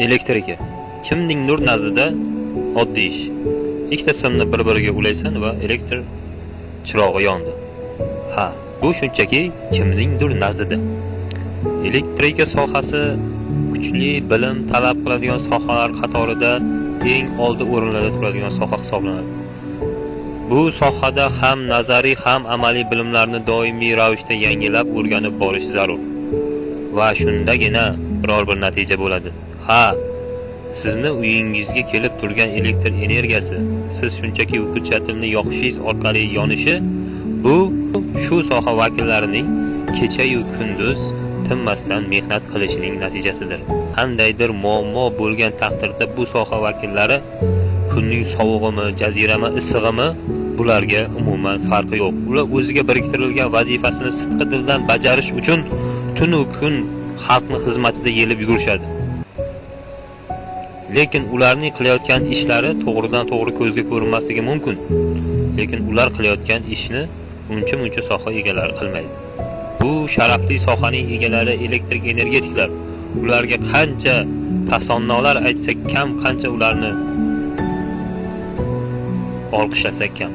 Elektrika kimningdir nazdida oddiy ish. Ikkita simni bir-biriga ulaysan va elektr chirog'i yondi. Ha, bu shunchaki kimningdir nazdida. Elektrika sohasi kuchli bilim talab qiladigan sohalar qatorida eng oldi o'rinlarda turadigan soha hisoblanadi. Bu sohada ham nazariy ham amaliy bilimlarni doimiy ravishda yangilab o'rganib borish zarur. Va shundagina biror bir natija bo'ladi. Ha, sizni uyingizga kelib turgan elektr energiyasi, siz shunchaki hujjatimni yoqishingiz orqali yonishi, bu shu soha vakillarining kecha-yu kunduz tinmasdan mehnat qilishining natijasidir. Qandaydir muammo bo'lgan taqdirda bu soha vakillari kunning sovug'imi, jazirama issig'imi bularga umuman farqi yo'q. Ular o'ziga biriktirilgan vazifasini sidqi dildan bajarish uchun tun va kun xalqning xizmatida yelib yurishadi. Lekin ularning qilayotgan ishlari to'g'ridan-to'g'ri ko'zga ko'rinmasligi mumkin. Lekin ular qilayotgan ishni uncha-muncha soha egalari qilmaydi. Bu sharafli sohaning egalari elektrik energetiklar. Ularga qancha tasannolar aytsak kam, qancha ularni olqishlasak kam.